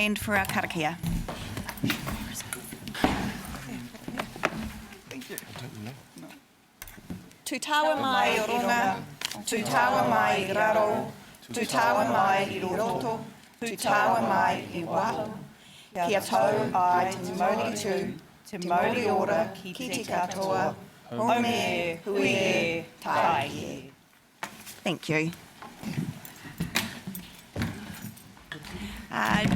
stand for our karakia. Tu tawa mai I runga, tu tawa mai I raro, tu tawa mai I roto, tu tawa mai I waho. Kia tau ai te mauri te mauri ora ki te katoa, home e, hui e, tai e. Thank you.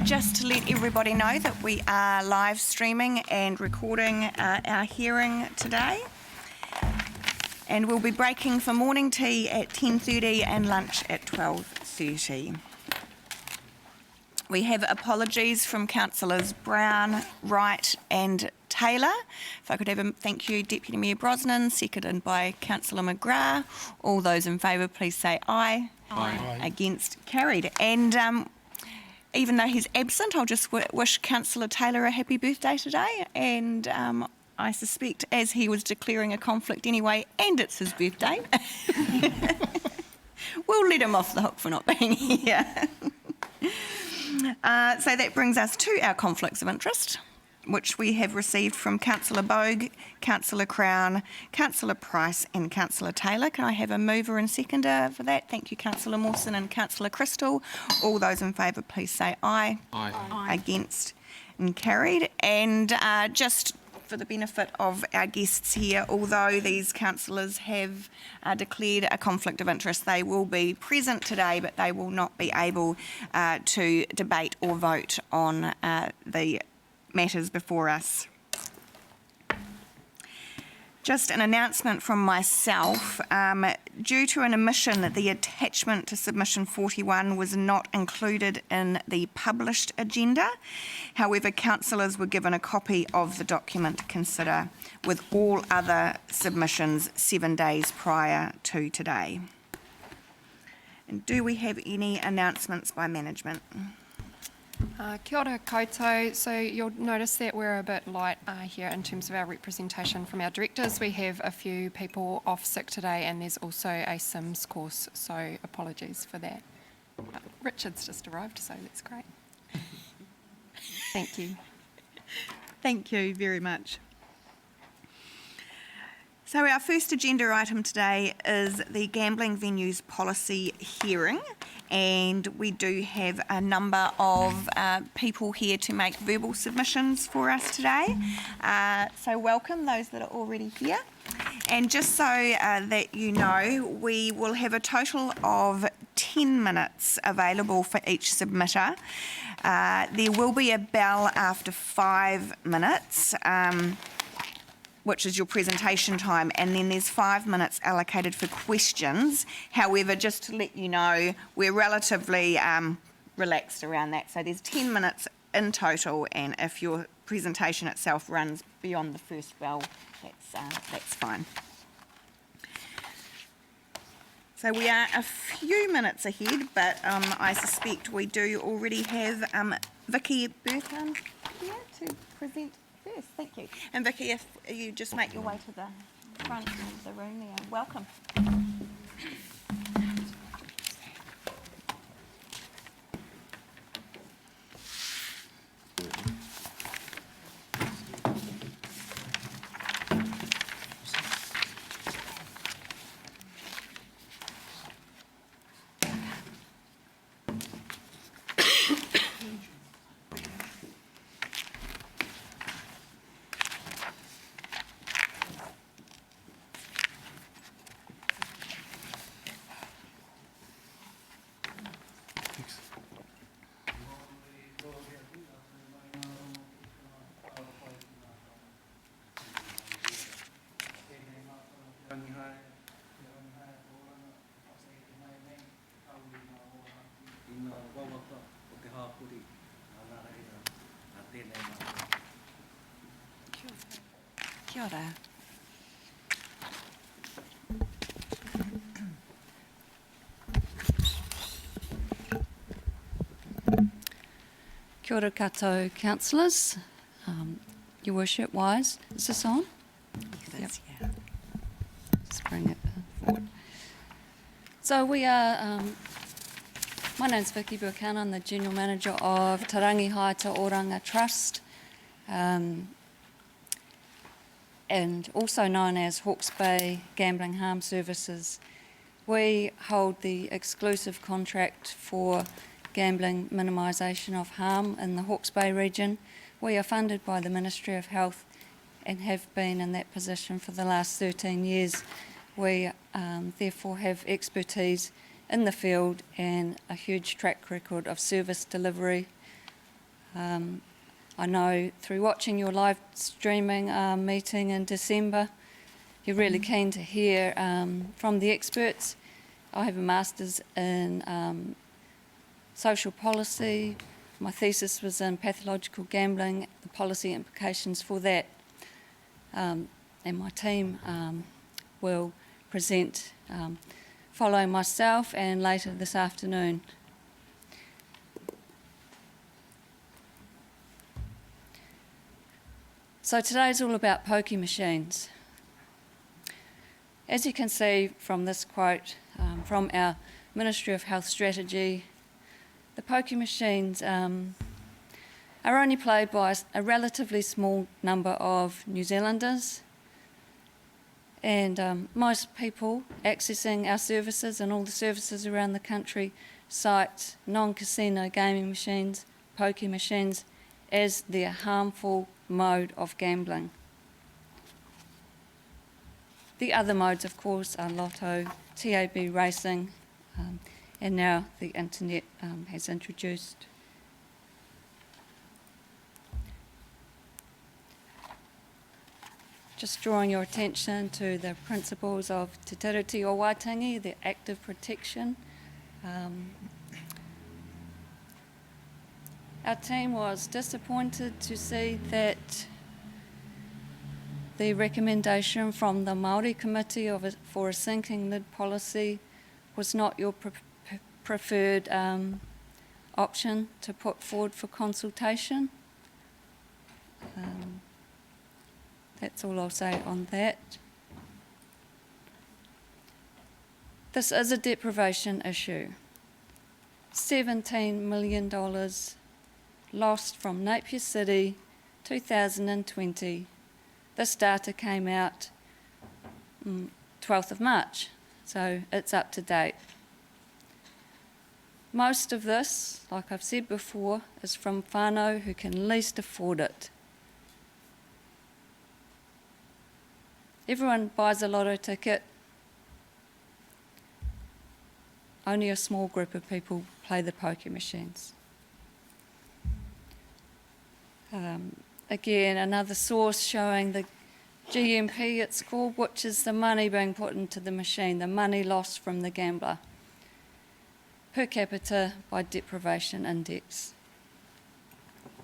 Just to let everybody know that we are live streaming and recording our hearing today. And we'll be breaking for morning tea at 10:30 and lunch at 12:30. We have apologies from Councillors Brown, Wright and Taylor. If I could have a thank you, Deputy Mayor Brosnan, seconded by Councillor McGrath. All those in favour, please say aye. Aye. Against, carried. And even though he's absent, I'll just wish Councillor Taylor a happy birthday today. And I suspect as he was declaring a conflict anyway, and it's his birthday, we'll let him off the hook for not being here. So that brings us to our conflicts of interest, which we have received from Councillor Bogue, Councillor Crown, Councillor Price and Councillor Taylor. Can I have a mover and seconder for that? Thank you, Councillor Mawson and Councillor Crystal. All those in favour, please say aye. Aye. Aye. Against and carried. And just for the benefit of our guests here, although these councillors have declared a conflict of interest, they will be present today, but they will not be able to debate or vote on the matters before us. Just an announcement from myself. Due to an omission, the attachment to submission 41 was not included in the published agenda. However, councillors were given a copy of the document to consider with all other submissions 7 days prior to today. And do we have any announcements by management? Kia ora koutou. So you'll notice that we're a bit light here in terms of our representation from our directors. We have a few people off sick today and there's also a Sims course, so apologies for that. Richard's just arrived, so that's great. Thank you. Thank you very much. So our first agenda item today is the Gambling Venues Policy hearing, and we do have a number of people here to make verbal submissions for us today. So welcome those that are already here. And just so that you know, we will have a total of 10 minutes available for each submitter. There will be a bell after 5 minutes. Which is your presentation time, and then there's 5 minutes allocated for questions. However, just to let you know, we're relatively relaxed around that. So there's 10 minutes in total, and if your presentation itself runs beyond the first bell, that's fine. So we are a few minutes ahead, but I suspect we do already have Vicky Bertham here to present. Yes, thank you. And Vicky, if you just make your way to the front of the room there. Welcome. Kia ora. Kia ora koutou councillors. Your worship, Wise, is this on? Yes, Yep. Yeah. Just bring it forward. So we are My name's Vicky Buchanan. I'm the General Manager of Tarangi Haata Oranga Trust, and also known as Hawke's Bay Gambling Harm Services. We hold the exclusive contract for gambling minimisation of harm in the Hawke's Bay region. We are funded by the Ministry of Health and have been in that position for the last 13 years. We therefore have expertise in the field and a huge track record of service delivery. I know through watching your live streaming meeting in December, you're really keen to hear from the experts. I have a master's in social policy. My thesis was in pathological gambling, the policy implications for that. And my team will present following myself and later this afternoon. So today's all about pokie machines. As you can see from this quote from our Ministry of Health strategy, the pokie machines are only played by a relatively small number of New Zealanders, and most people accessing our services and all the services around the country cite non-casino gaming machines, pokie machines, as their harmful mode of gambling. The other modes, of course, are lotto, TAB racing, and now the internet has introduced. Just drawing your attention to the principles of Te Tiriti o Waitangi, the active protection. Our team was disappointed to see that the recommendation from the Māori Committee for a sinking lid policy was not your preferred option to put forward for consultation. That's all I'll say on that. This is a deprivation issue. $17 million lost from Napier City, 2020. This data came out 12th of March, so it's up to date. Most of this, like I've said before, is from whānau who can least afford it. Everyone buys a lotto ticket. Only a small group of people play the pokie machines. Again, another source showing the GMP it's called, which is the money being put into the machine, the money lost from the gambler, per capita by deprivation index.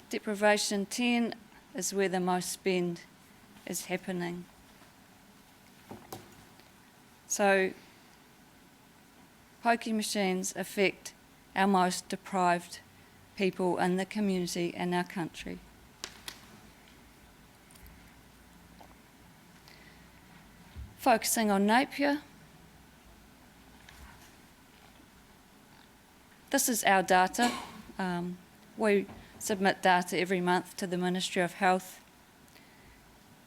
Deprivation 10 is where the most spend is happening. So, pokie machines affect our most deprived people in the community and our country. Focusing on Napier, this is our data. We submit data every month to the Ministry of Health.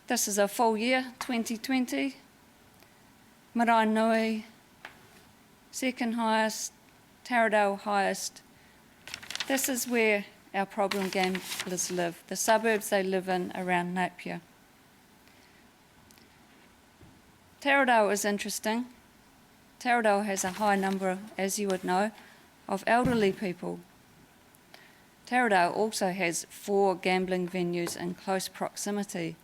This is a full year, 2020. Maraenui, second highest, Taradale highest. This is where our problem gamblers live, the suburbs they live in around Napier. Taradale is interesting. Taradale has a high number, as you would know, of elderly people. Taradale also has 4 gambling venues in close proximity.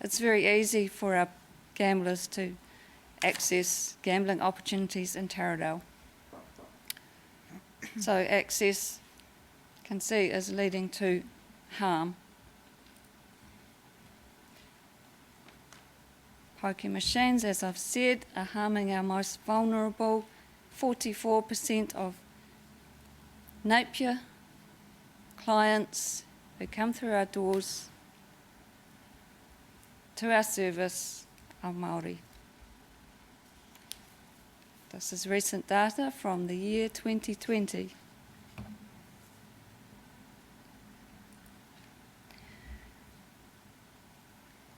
It's very easy for our gamblers to access gambling opportunities in Taradale. So access, you can see, is leading to harm. Pokie machines, as I've said, are harming our most vulnerable. 44% of Napier clients who come through our doors to our service are Māori. This is recent data from the year 2020.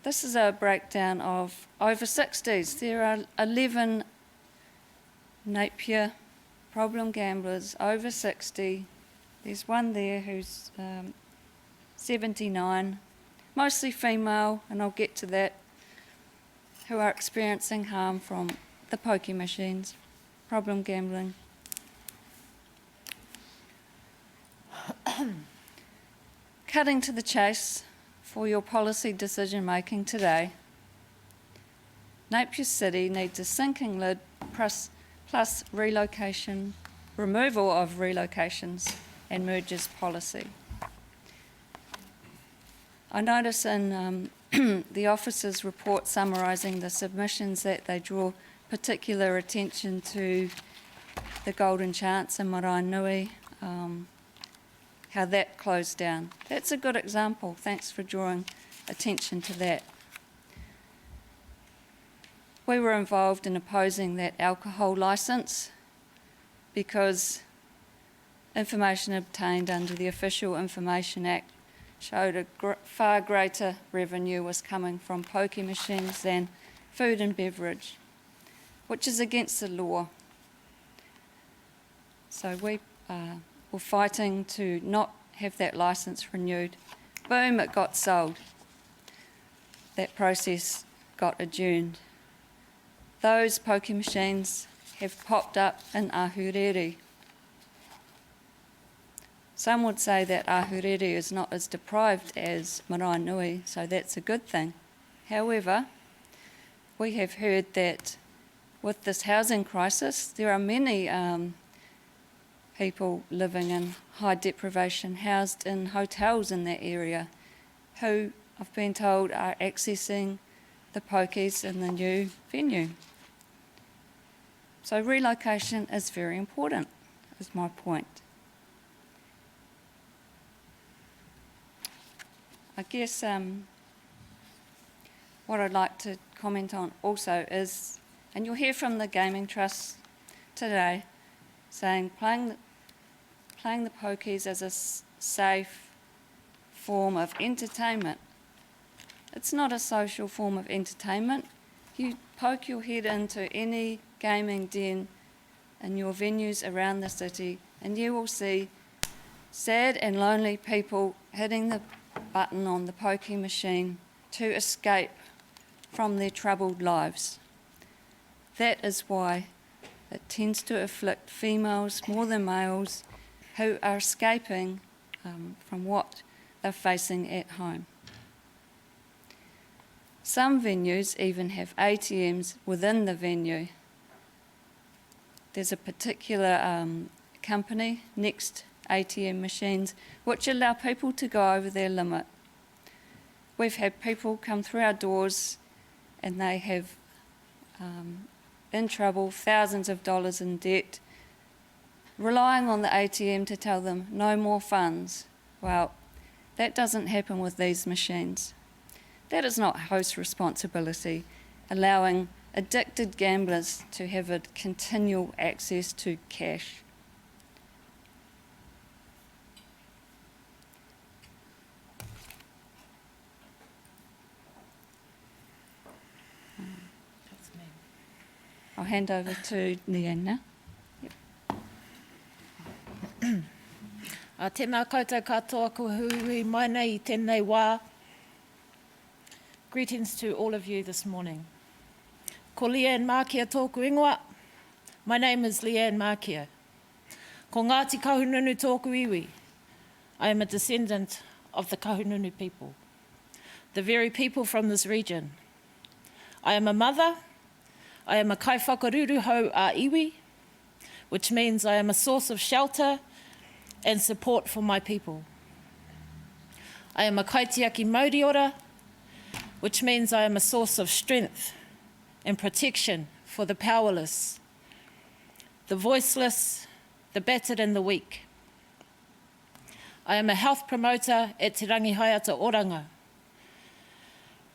This is a breakdown of over 60s. There are 11 Napier problem gamblers over 60. There's one there who's 79, mostly female, and I'll get to that, who are experiencing harm from the pokie machines, problem gambling. Cutting to the chase for your policy decision making today, Napier City needs a sinking lid plus relocation, removal of relocations and mergers policy. I notice in the officer's report summarising the submissions that they draw particular attention to the Golden Chance in Maraenui, how that closed down. That's a good example. Thanks for drawing attention to that. We were involved in opposing that alcohol licence because information obtained under the Official Information Act showed a far greater revenue was coming from pokie machines than food and beverage, which is against the law. So we were fighting to not have that licence renewed. Boom, it got sold. That process got adjourned. Those pokie machines have popped up in Ahuriri. Some would say that Ahuriri is not as deprived as Maraenui, so that's a good thing. However, we have heard that with this housing crisis, there are many people living in high deprivation housed in hotels in that area who, I've been told, are accessing the pokies in the new venue. So relocation is very important, is my point. I guess what I'd like to comment on also is, and you'll hear from the Gaming Trust today, saying playing the pokies as a safe form of entertainment. It's not a social form of entertainment. You poke your head into any gaming den in your venues around the city and you will see sad and lonely people hitting the button on the pokie machine to escape from their troubled lives. That is why it tends to afflict females more than males who are escaping from what they're facing at home. Some venues even have ATMs within the venue. There's a particular company, Next ATM Machines, which allow people to go over their limit. We've had people come through our doors and they have in trouble, thousands of dollars in debt, relying on the ATM to tell them no more funds. Well, that doesn't happen with these machines. That is not host responsibility, allowing addicted gamblers to have a continual access to cash. I'll hand over to Leanne now. Tēnā koutou katoa ko hui mai nei I tēnei wā. Greetings to all of you this morning. Ko Leanne Mākia tōku ingoa. My name is Leanne Mākia. Ko Ngāti Kahununu tōku iwi. I am a descendant of the Kahununu people, the very people from this region. I am a mother. I am a kaiwhakaruru hau a iwi, which means I am a source of shelter and support for my people. I am a kaitiaki mauriora, which means I am a source of strength and protection for the powerless, the voiceless, the battered and the weak. I am a health promoter at Te Rangi Haiata Oranga,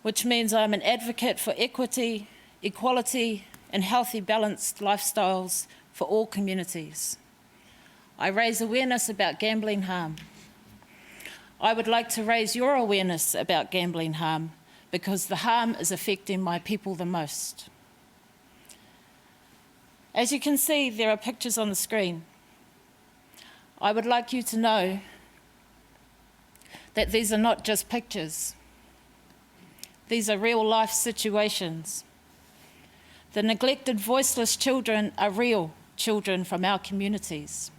which means I am an advocate for equity, equality and healthy, balanced lifestyles for all communities. I raise awareness about gambling harm. I would like to raise your awareness about gambling harm because the harm is affecting my people the most. As you can see, there are pictures on the screen. I would like you to know that these are not just pictures. These are real life situations. The neglected, voiceless children are real children from our communities.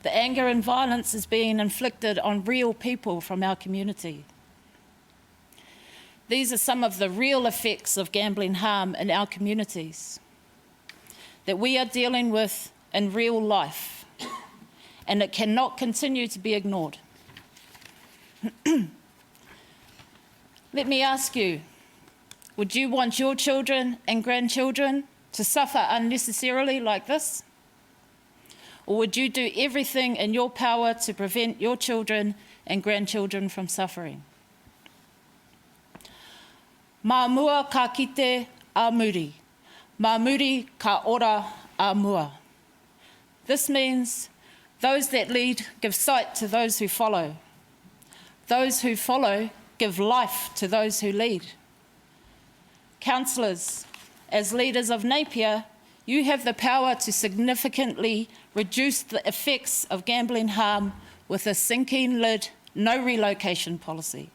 The anger and violence is being inflicted on real people from our community. These are some of the real effects of gambling harm in our communities that we are dealing with in real life, and it cannot continue to be ignored. Let me ask you, would you want your children and grandchildren to suffer unnecessarily like this? Or would you do everything in your power to prevent your children and grandchildren from suffering? Mā mua ka kite a muri. Mā muri ka ora a mua. This means those that lead give sight to those who follow. Those who follow give life to those who lead. Councillors, as leaders of Napier, you have the power to significantly reduce the effects of gambling harm with a sinking lid, no relocation policy.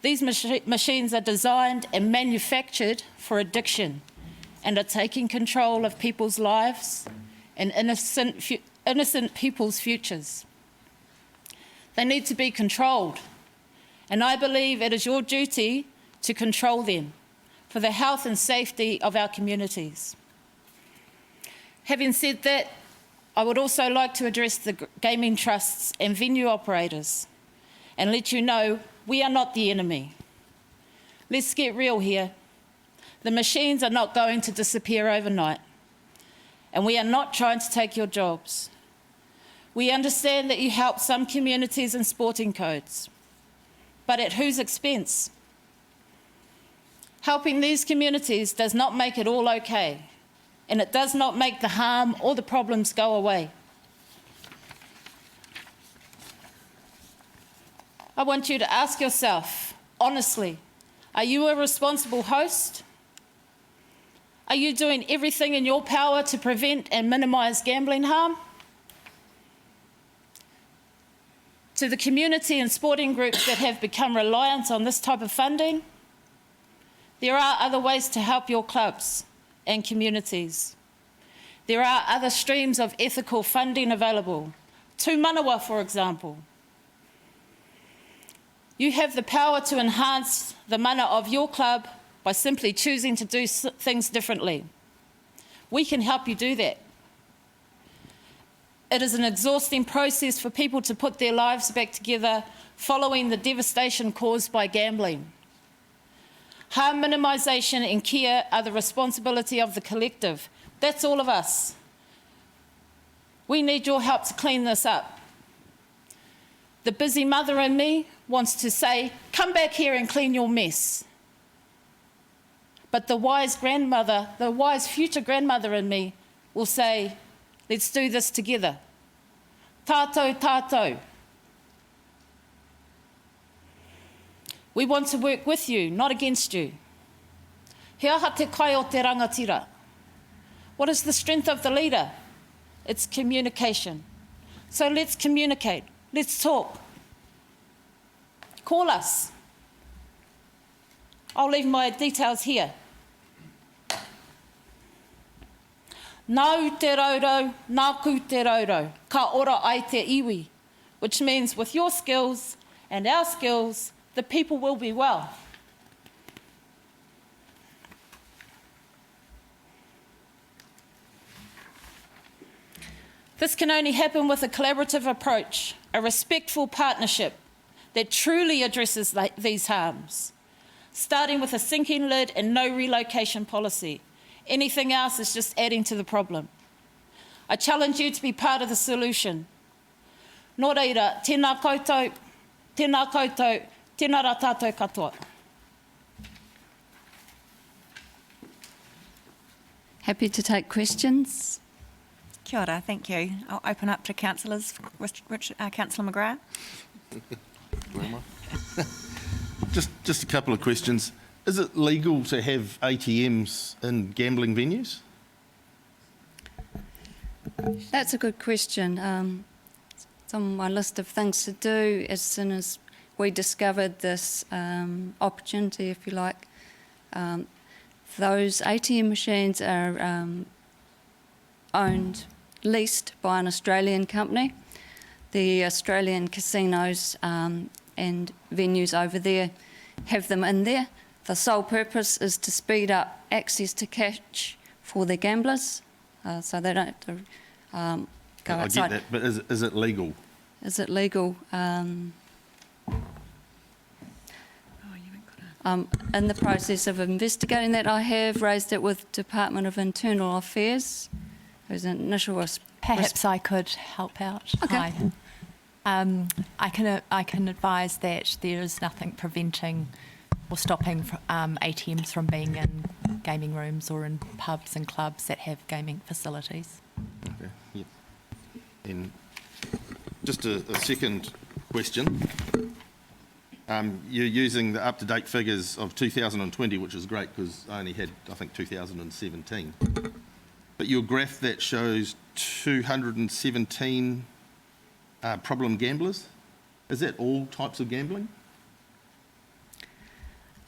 These machines are designed and manufactured for addiction and are taking control of people's lives and innocent people's futures. They need to be controlled, and I believe it is your duty to control them for the health and safety of our communities. Having said that, I would also like to address the gaming trusts and venue operators and let you know we are not the enemy. Let's get real here. The machines are not going to disappear overnight, and we are not trying to take your jobs. We understand that you help some communities in sporting codes, but at whose expense? Helping these communities does not make it all okay, and it does not make the harm or the problems go away. I want you to ask yourself, honestly, are you a responsible host? Are you doing everything in your power to prevent and minimise gambling harm? To the community and sporting groups that have become reliant on this type of funding, there are other ways to help your clubs and communities. There are other streams of ethical funding available. Tū Manawa, for example. You have the power to enhance the mana of your club by simply choosing to do things differently. We can help you do that. It is an exhausting process for people to put their lives back together following the devastation caused by gambling. Harm minimisation and care are the responsibility of the collective. That's all of us. We need your help to clean this up. The busy mother in me wants to say, come back here and clean your mess. But the wise grandmother, the wise future grandmother in me will say, let's do this together. Tātou, tātou. We want to work with you, not against you. He aha te kai o te rangatira. What is the strength of the leader? It's communication. So let's communicate. Let's talk. Call us. I'll leave my details here. Nau te raurau, nāku te raurau, ka ora ai te iwi, which means with your skills and our skills, the people will be well. This can only happen with a collaborative approach, a respectful partnership that truly addresses these harms, starting with a sinking lid and no relocation policy. Anything else is just adding to the problem. I challenge you to be part of the solution. Nō reira, tēnā koutou, tēnā koutou, tēnā rā tātou katoa. Happy to take questions. Kia ora, thank you. I'll open up to councillors. Councillor McGrath. Just a couple of questions. Is it legal to have ATMs in gambling venues? That's a good question. It's on my list of things to do as soon as we discovered this opportunity, if you like. Those ATM machines are leased by an Australian company. The Australian casinos and venues over there have them in there. The sole purpose is to speed up access to cash for their gamblers, so they don't have to go I outside. get that, but is it legal? Is it legal? In the process of investigating that, I have raised it with Department of Internal Affairs. There's an initial Perhaps I could help out. Okay. Hi. I can advise that there is nothing preventing or stopping ATMs from being in gaming rooms or in pubs and clubs that have gaming facilities. Okay. Yep. And just a second question. You're using the up-to-date figures of 2020, which is great because I only had, I think, 2017. But your graph that shows 217 problem gamblers, is that all types of gambling?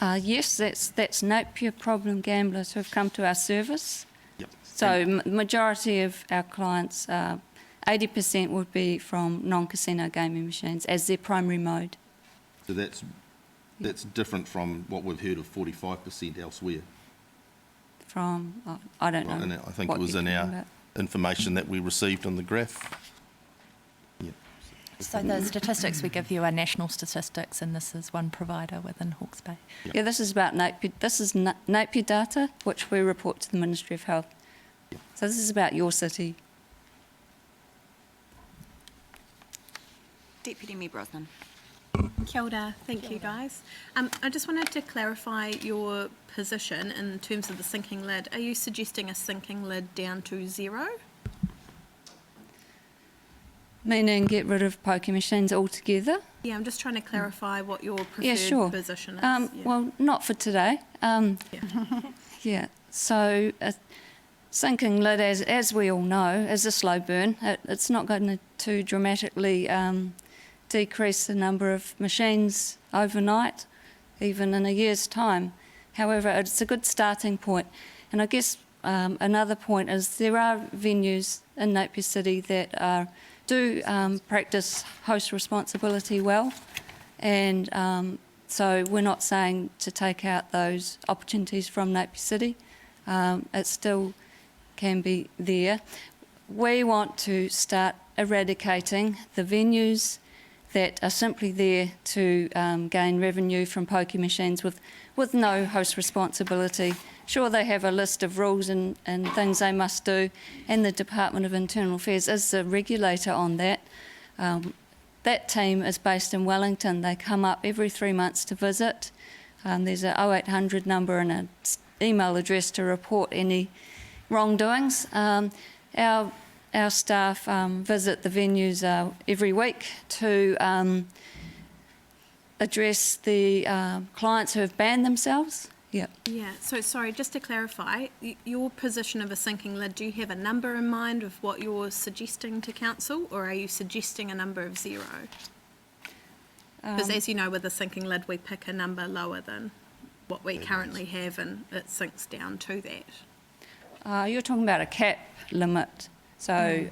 Yes, that's Napier problem gamblers who have come to our service. Yep. So majority of our clients, 80% would be from non-casino gaming machines as their primary mode. So that's different from what we've heard of 45% elsewhere. From, I don't know. And I think what it was you're in talking our about. information that we received on the graph. Yep. So the statistics we give you are national statistics, and this is one provider within Hawke's Bay. Yeah, this is about Napier. This is Napier data, which we report to the Ministry of Health. So this is about your city. Deputy Mayor Brosnan. Kia ora, thank you guys. I just wanted to clarify your position in terms of the sinking lid. Are you suggesting a sinking lid down to 0? Meaning get rid of poker machines altogether? Yeah, I'm just trying to clarify what your preferred Yeah, sure. position is. Well, not for today. Yeah, so a sinking lid, as we all know, is a slow burn. It's not going to dramatically decrease the number of machines overnight, even in a year's time. However, it's a good starting point. And I guess another point is there are venues in Napier City that do practice host responsibility well. And so we're not saying to take out those opportunities from Napier City. It still can be there. We want to start eradicating the venues that are simply there to gain revenue from poker machines with no host responsibility. Sure, they have a list of rules and things they must do, and the Department of Internal Affairs is the regulator on that. That team is based in Wellington. They come up every 3 months to visit. There's a 0800 number and an email address to report any wrongdoings. Our staff visit the venues every week to address the clients who have banned themselves. Yeah. Yeah, so sorry, just to clarify, your position of a sinking lid, do you have a number in mind of what you're suggesting to council, or are you suggesting a number of 0? Because as you know, with a sinking lid, we pick a number lower than what we currently have, and it sinks down to that. You're talking about a cap limit. So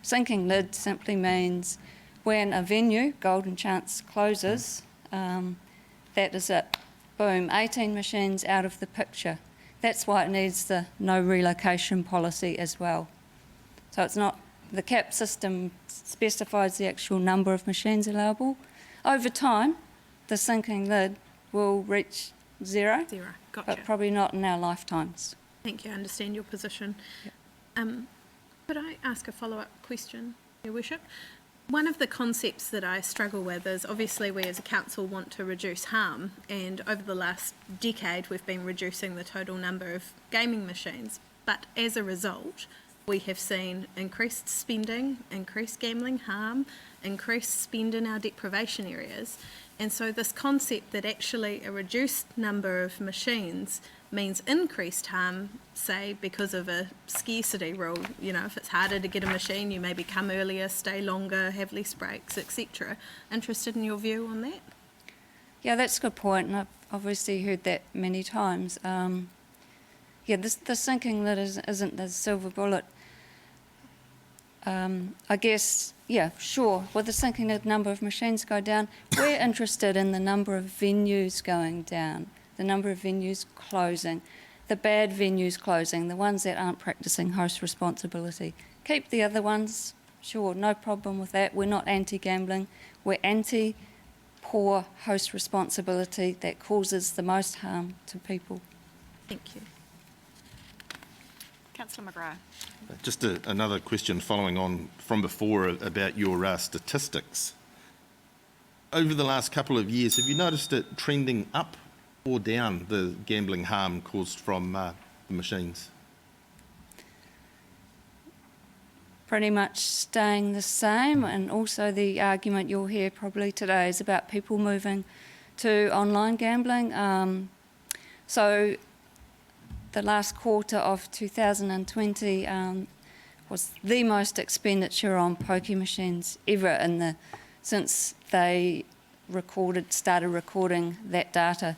sinking lid simply means when a venue, Golden Chance, closes, that is it. Boom, 18 machines out of the picture. That's why it needs the no relocation policy as well. So it's not, the cap system specifies the actual number of machines allowable. Over time, the sinking lid will reach 0, 0, gotcha. but probably not in our lifetimes. Thank you, I understand your position. Could I ask a follow-up question, Your Worship? One of the concepts that I struggle with is obviously we as a council want to reduce harm, and over the last decade we've been reducing the total number of gaming machines. But as a result, we have seen increased spending, increased gambling harm, increased spend in our deprivation areas. And so this concept that actually a reduced number of machines means increased harm, say because of a scarcity rule, you know, if it's harder to get a machine, you maybe come earlier, stay longer, have less breaks, etc. Interested in your view on that? Yeah, that's a good point, and I've obviously heard that many times. This thinking that isn't the silver bullet. I guess, yeah, sure, with the sinking the number of machines go down, we're interested in the number of venues going down, the number of venues closing, the bad venues closing, the ones that aren't practising host responsibility. Keep the other ones, sure, no problem with that. We're not anti-gambling, we're anti-poor host responsibility that causes the most harm to people. Thank you. Councillor McGrath. Just another question following on from before about your statistics. Over the last couple of years, have you noticed it trending up or down, the gambling harm caused from the machines? Pretty much staying the same, and also the argument you'll hear probably today is about people moving to online gambling. So the last quarter of 2020 was the most expenditure on pokie machines ever since they started recording that data.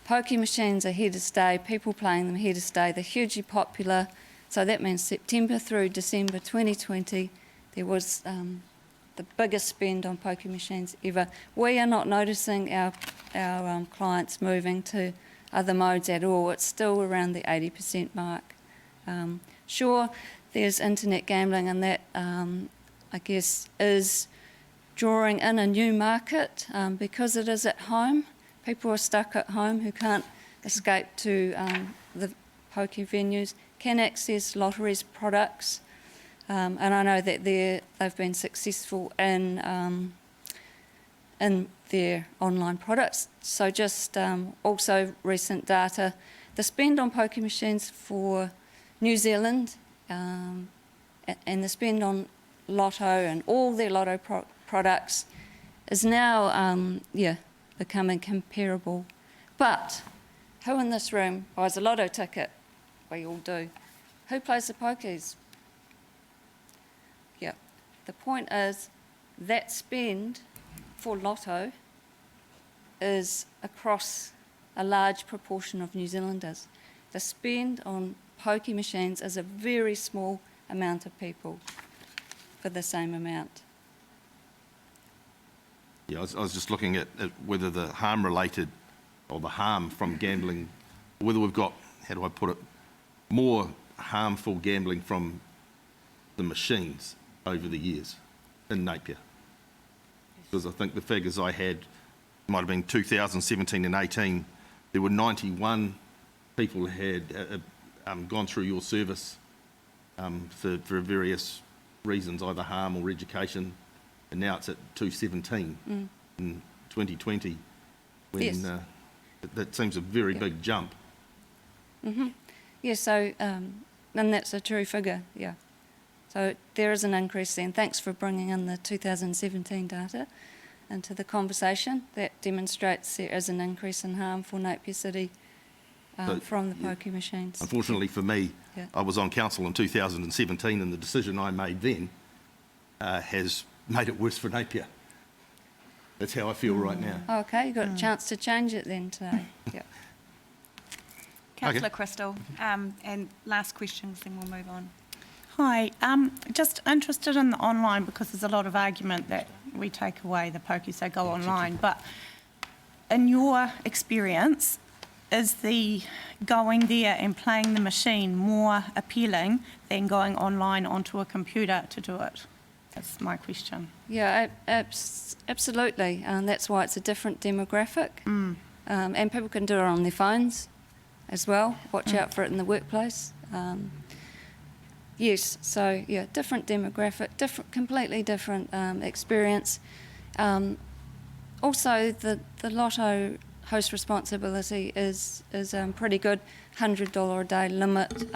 Pokie machines are here to stay, people playing them here to stay, they're hugely popular. So that means September through December 2020, there was the biggest spend on pokie machines ever. We are not noticing our clients moving to other modes at all. It's still around the 80% mark. Sure, there's internet gambling, and that, I guess, is drawing in a new market because it is at home. People are stuck at home who can't escape to the pokie venues, can access lotteries products, and I know that they've been successful in their online products. So just also recent data, the spend on pokie machines for New Zealand and the spend on Lotto and all their Lotto products is now becoming comparable. But who in this room buys a Lotto ticket? We all do. Who plays the pokies? Yeah. The point is that spend for Lotto is across a large proportion of New Zealanders. The spend on pokie machines is a very small amount of people for the same amount. Yeah, I was just looking at whether the harm related, or the harm from gambling, whether we've got, how do I put it, more harmful gambling from the machines over the years in Napier. Because I think the figures I had might have been 2017 and 18, there were 91 people had gone through your service for various reasons, either harm or education, and now it's at 217 in 2020, when Yes. that seems a very big jump. Mm-hmm. Yeah, so, and that's a true figure, yeah. So there is an increase then. Thanks for bringing in the 2017 data into the conversation. That demonstrates there is an increase in harm for Napier City from the pokie machines. Unfortunately for me, Yeah. I was on council in 2017, and the decision I made then has made it worse for Napier. That's how I feel right now. Okay, you got a chance to change it then today. Yeah. Councillor Crystal, and last questions, then we'll move on. Hi, just interested in the online, because there's a lot of argument that we take away the pokies, they go online. But in your experience, is the going there and playing the machine more appealing than going online onto a computer to do it? That's my question. Yeah, absolutely. That's why it's a different demographic. And people can do it on their phones as well. Watch out for it in the workplace. Yes, so yeah, different demographic, completely different experience. Also, the Lotto host responsibility is pretty good. $100 a day limit.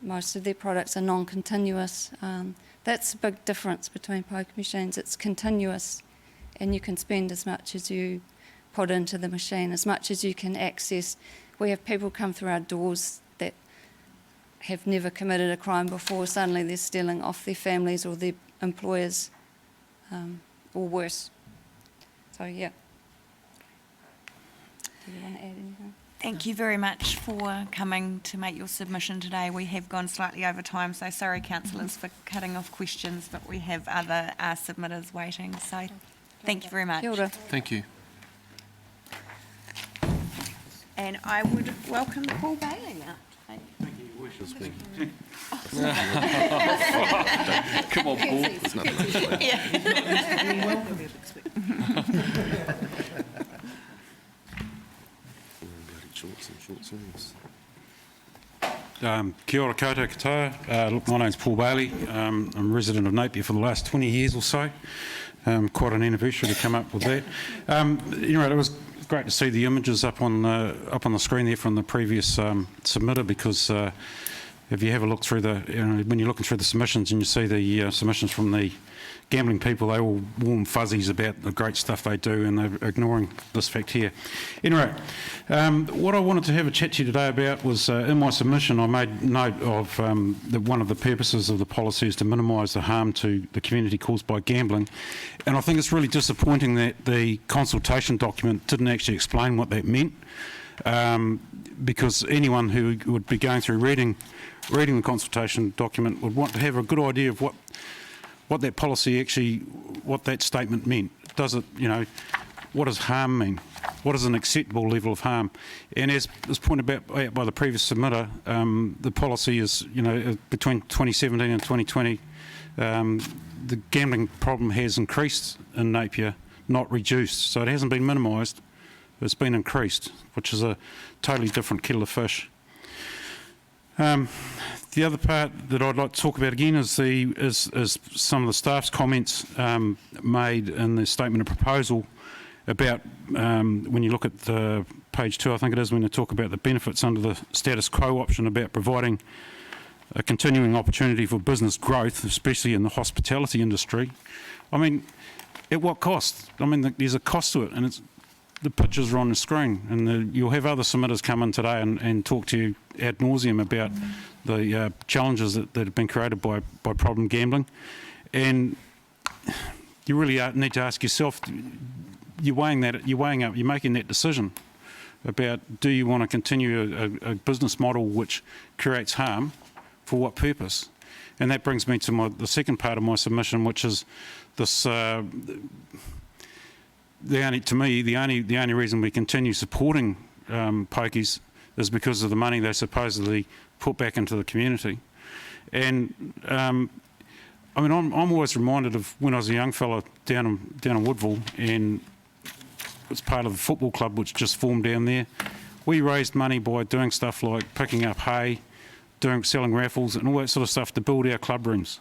Most of their products are non-continuous. That's a big difference between poker machines. It's continuous, and you can spend as much as you put into the machine, as much as you can access. We have people come through our doors that have never committed a crime before. Suddenly they're stealing off their families or their employers, or worse. So, yeah. Do you want to add anything? Thank you very much for coming to make your submission today. We have gone slightly over time, so sorry, councillors, for cutting off questions, but we have other submitters waiting, so thank you very much. Kia ora. Thank you. And I would welcome Paul Bailey out. Come on, Paul. There's nothing. Shorts and short sleeves. Kia ora koutou katoa. Look, my name's Paul Bailey. I'm a resident of Napier for the last 20 years or so. Quite an anniversary to come up with that. It was great to see the images up on the screen there from the previous submitter, because if you have a look through when you're looking through the submissions and you see the submissions from the gambling people, they're all warm fuzzies about the great stuff they do, and they're ignoring this fact here. Anyway, what I wanted to have a chat to you today about was, in my submission, I made note of that one of the purposes of the policy is to minimise the harm to the community caused by gambling. And I think it's really disappointing that the consultation document didn't actually explain what that meant, because anyone who would be going through reading the consultation document would want to have a good idea of what that policy actually, what that statement meant. Does it, what does harm mean? What is an acceptable level of harm? And as pointed out by the previous submitter, the policy is, between 2017 and 2020, the gambling problem has increased in Napier, not reduced. So it hasn't been minimised, it's been increased, which is a totally different kettle of fish. The other part that I'd like to talk about again is some of the staff's comments made in the statement of proposal about, when you look at page 2, I think it is, when they talk about the benefits under the status quo option about providing a continuing opportunity for business growth, especially in the hospitality industry. I mean, at what cost? I mean, there's a cost to it, and the pictures are on the screen, and you'll have other submitters come in today and talk to you ad nauseum about the challenges that have been created by problem gambling. And you really need to ask yourself, you're making that decision about, do you want to continue a business model which creates harm, for what purpose? And that brings me to the second part of my submission, which is this. The only reason we continue supporting pokies is because of the money they supposedly put back into the community. And I'm always reminded of when I was a young fella down in Woodville, and was part of the football club which just formed down there. We raised money by doing stuff like picking up hay, selling raffles and all that sort of stuff to build our club rooms,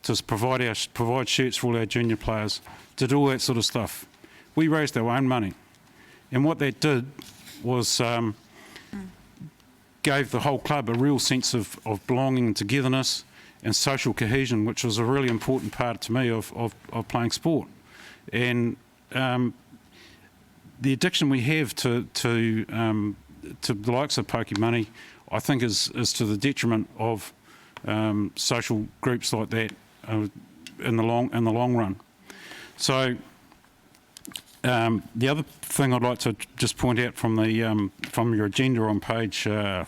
to provide shirts for all our junior players, to do all that sort of stuff. We raised our own money, and what that did was gave the whole club a real sense of belonging and togetherness and social cohesion, which was a really important part to me of playing sport. And the addiction we have to the likes of pokie money, I think is to the detriment of social groups like that in the long run. So. The other thing I'd like to just point out from your agenda on page, at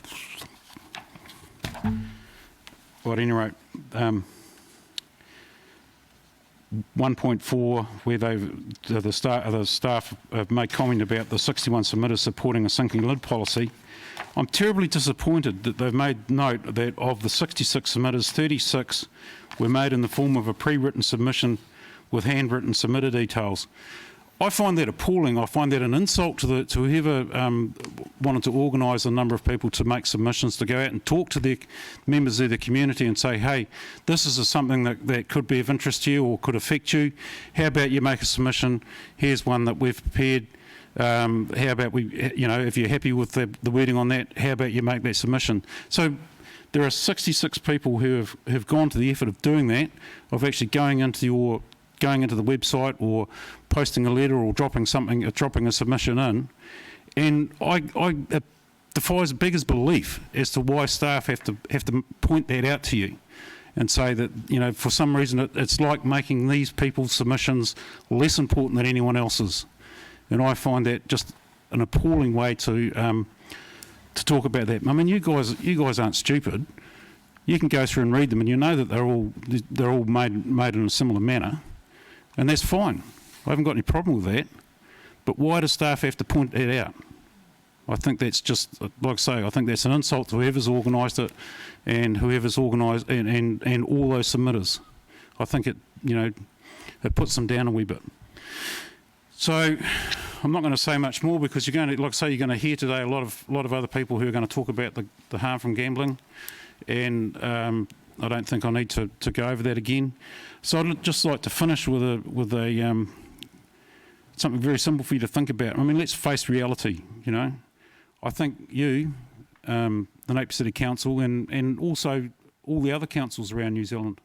any rate, 1.4, where the staff have made comment about the 61 submitters supporting a sinking lid policy. I'm terribly disappointed that they've made note that of the 66 submitters, 36 were made in the form of a pre-written submission with handwritten submitter details. I find that appalling. I find that an insult to whoever wanted to organise a number of people to make submissions, to go out and talk to their members of the community and say, hey, this is something that could be of interest to you or could affect you. How about you make a submission? Here's one that we've prepared. How about if you're happy with the wording on that, how about you make that submission? So there are 66 people who have gone to the effort of doing that, of actually going into the website or posting a letter or dropping a submission in, and it defies beggars' belief as to why staff have to point that out to you and say that for some reason it's like making these people's submissions less important than anyone else's, and I find that just an appalling way to talk about that. I mean, you guys aren't stupid. You can go through and read them, and you know that they're all made in a similar manner. And that's fine. I haven't got any problem with that. But why do staff have to point that out? I think that's just, like I say, I think that's an insult to whoever's organised it and whoever's organised and all those submitters. I think it puts them down a wee bit. So I'm not going to say much more because you're going to hear today a lot of other people who are going to talk about the harm from gambling, and I don't think I need to go over that again. So I'd just like to finish with something very simple for you to think about. I mean, let's face reality. I think you, the Napier City Council, and also all the other councils around New Zealand,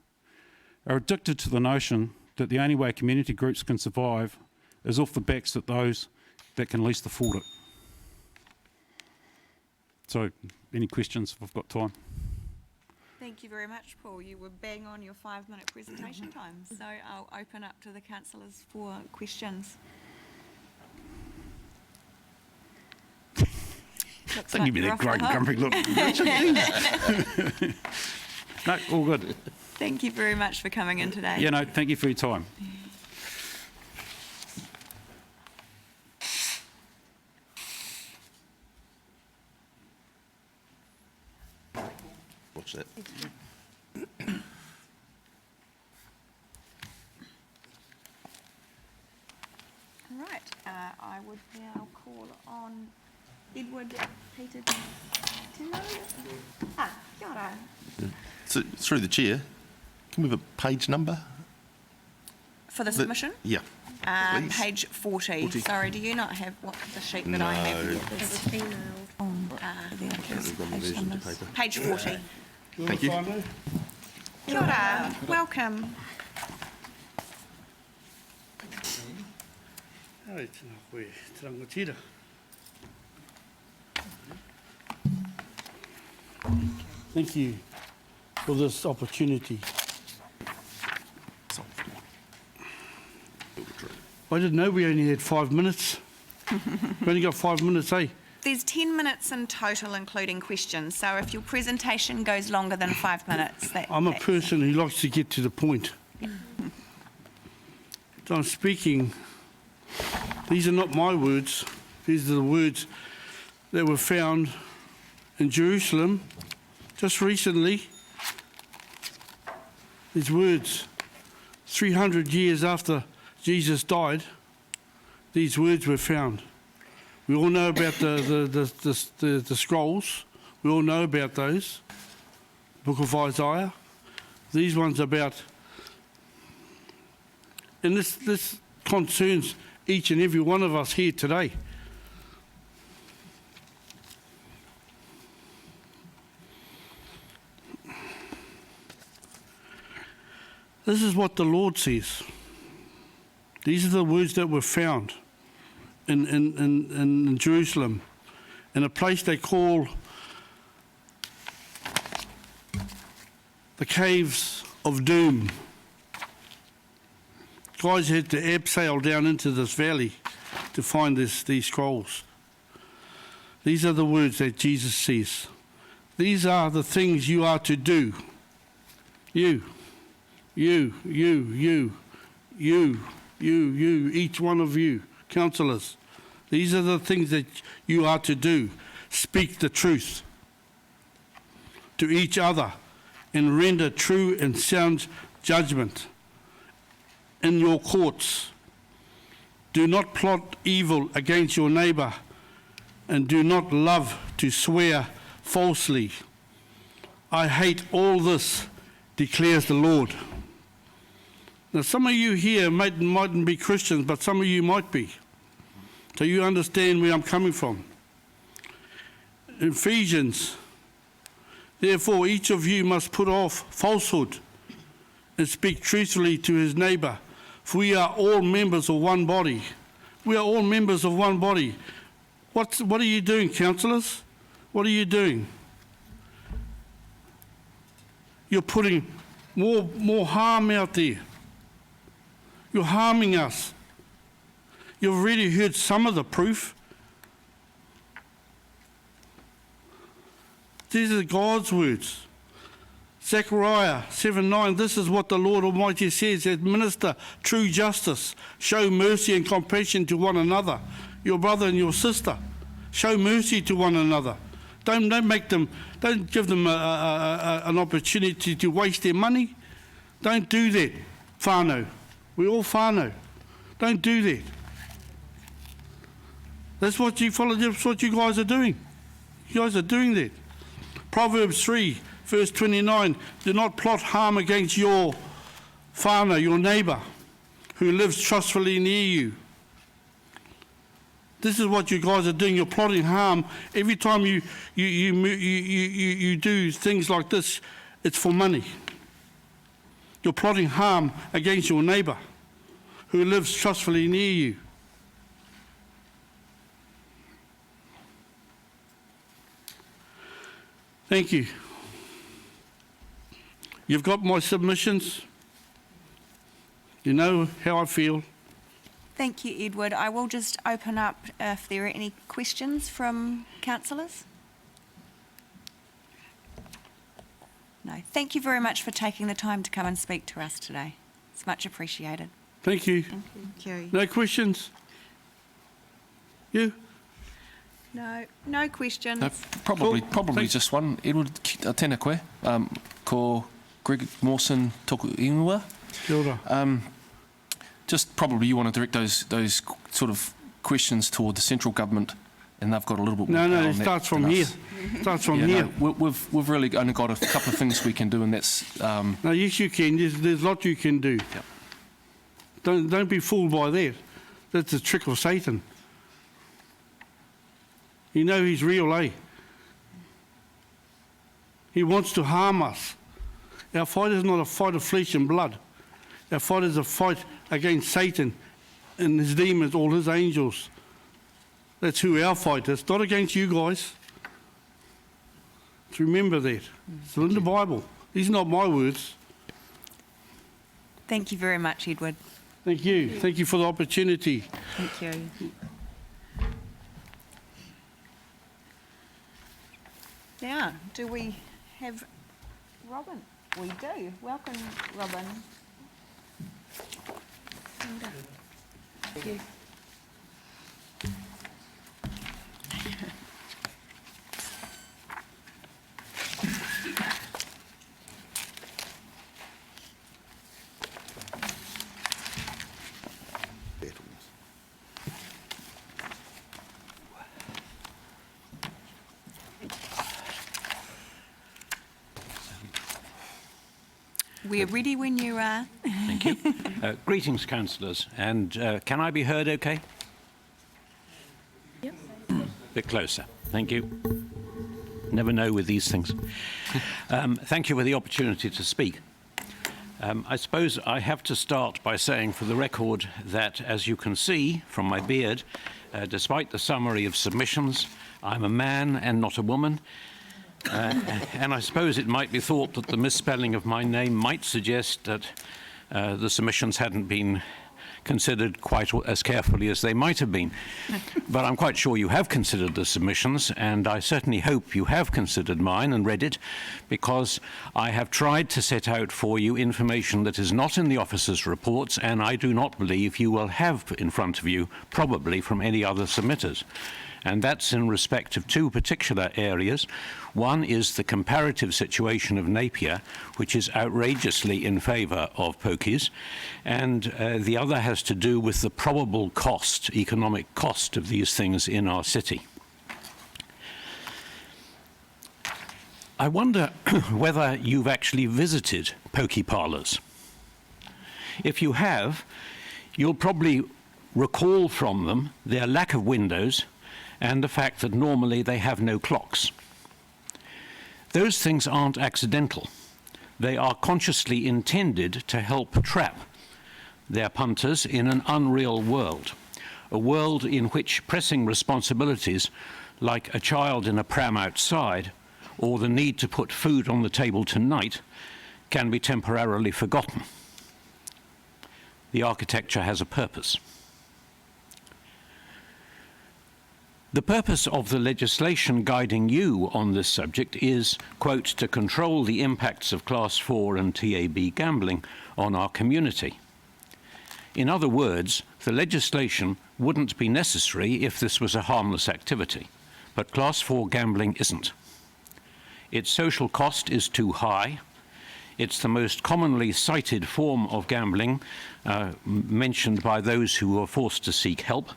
are addicted to the notion that the only way community groups can survive is off the backs of those that can least afford it. So, any questions if I've got time? Thank you very much, Paul. You were bang on your 5-minute presentation time. So I'll open up to the councillors for questions. Looks Don't give me that great grumpy look. No, all good. Thank you very much for coming in today. Yeah, no, thank you for your time. Watch that. All right, I would now call on Edward Peter Tino. Kia ora. So, through the chair, can we have a page number? For the submission? Yeah. Please. Page 40. 40. Sorry, do you not have the sheet that I have? No. It was emailed. There it is, page numbers. Page 40. Thank you. Kia ora, welcome. Ai, tēnā koe, te rangatira. Thank you for this opportunity. I didn't know we only had 5 minutes. We only got 5 minutes, eh? There's 10 minutes in total, including questions. So if your presentation goes longer than 5 minutes, I'm a person who likes to get to the point. So I'm speaking, these are not my words, these are the words that were found in Jerusalem just recently. These words, 300 years after Jesus died, these words were found. We all know about the scrolls. We all know about those. Book of Isaiah. These ones about, and this concerns each and every one of us here today. This is what the Lord says. These are the words that were found in Jerusalem, in a place they call the Caves of Doom. Guys had to abseil down into this valley to find these scrolls. These are the words that Jesus says. These are the things you are to do. You, each one of you, councillors. These are the things that you are to do. Speak the truth to each other and render true and sound judgment in your courts. Do not plot evil against your neighbour, and do not love to swear falsely. I hate all this, declares the Lord. Now, some of you here mightn't be Christians, but some of you might be. So you understand where I'm coming from. Ephesians, therefore each of you must put off falsehood and speak truthfully to his neighbour, for we are all members of one body. We are all members of one body. What are you doing, councillors? What are you doing? You're putting more harm out there. You're harming us. You've already heard some of the proof. These are God's words. Zechariah 7:9, this is what the Lord Almighty says: administer true justice, show mercy and compassion to one another, your brother and your sister. Show mercy to one another. Don't give them an opportunity to waste their money. Don't do that, whānau. We're all whānau. Don't do that. That's what you follow. That's what you guys are doing. You guys are doing that. Proverbs 3, verse 29. Do not plot harm against your whānau, your neighbour, who lives trustfully near you. This is what you guys are doing. You're plotting harm. Every time you do things like this, it's for money. You're plotting harm against your neighbour, who lives trustfully near you. Thank you. You've got my submissions. You know how I feel. Thank you, Edward. I will just open up if there are any questions from councillors. No. Thank you very much for taking the time to come and speak to us today. It's much appreciated. Thank you. Thank you. No questions? You? No questions. Probably Thanks. just one. Edward, tēnā koe. Ko Greg Mawson toku ingoa. Kia ora. Just probably you want to direct those sort of questions toward the central government, and they've got a little bit more No, power it on that starts from than here. us. Starts from Yeah, here. no, we've really only got a couple of things we can do, and that's No, yes, you can. There's a lot you can do. Yep. Don't be fooled by that. That's a trick of Satan. You know he's real, eh? He wants to harm us. Our fight is not a fight of flesh and blood. Our fight is a fight against Satan and his demons, all his angels. That's who our fight is, not against you guys. So remember that. It's in the Bible. These are not my words. Thank you very much, Edward. Thank you. Thank you for the opportunity. Thank you. Now, do we have Robin? We do. Welcome, Robin. Thank you. We're ready when you are. Thank you. Greetings, councillors. And can I be heard okay? Yep. Bit closer. Thank you. Never know with these things. Thank you for the opportunity to speak. I suppose I have to start by saying for the record that, as you can see from my beard, despite the summary of submissions, I'm a man and not a woman. And I suppose it might be thought that the misspelling of my name might suggest that the submissions hadn't been considered quite as carefully as they might have been. But I'm quite sure you have considered the submissions, and I certainly hope you have considered mine and read it, because I have tried to set out for you information that is not in the officers' reports, and I do not believe you will have in front of you, probably from any other submitters. and that's in respect of two particular areas. One is the comparative situation of Napier, which is outrageously in favour of pokies, and the other has to do with the probable cost, economic cost of these things in our city. I wonder whether you've actually visited pokie parlours. If you have, you'll probably recall from them their lack of windows and the fact that normally they have no clocks. Those things aren't accidental. They are consciously intended to help trap their punters in an unreal world, a world in which pressing responsibilities like a child in a pram outside or the need to put food on the table tonight can be temporarily forgotten. The architecture has a purpose. The purpose of the legislation guiding you on this subject is, quote, to control the impacts of Class 4 and TAB gambling on our community. In other words, the legislation wouldn't be necessary if this was a harmless activity, but Class 4 gambling isn't. Its social cost is too high. It's the most commonly cited form of gambling mentioned by those who are forced to seek help.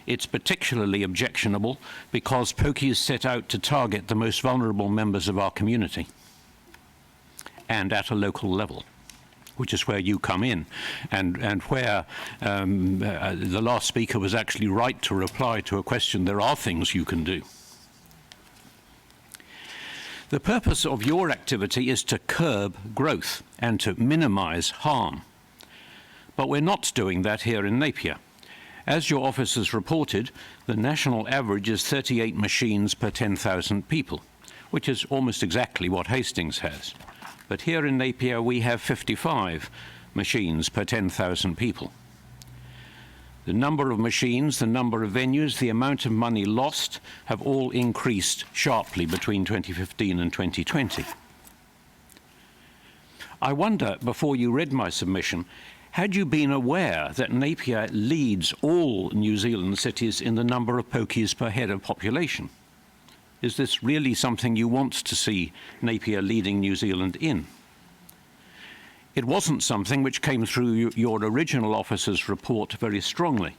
It's particularly objectionable because pokies set out to target the most vulnerable members of our community, and at a local level, which is where you come in, and where the last speaker was actually right to reply to a question. There are things you can do. The purpose of your activity is to curb growth and to minimise harm. But we're not doing that here in Napier. As your office has reported, the national average is 38 machines per 10,000 people, which is almost exactly what Hastings has. But here in Napier we have 55 machines per 10,000 people. The number of machines, the number of venues, the amount of money lost have all increased sharply between 2015 and 2020. I wonder, before you read my submission, had you been aware that Napier leads all New Zealand cities in the number of pokies per head of population? Is this really something you want to see Napier leading New Zealand in? It wasn't something which came through your original officer's report very strongly.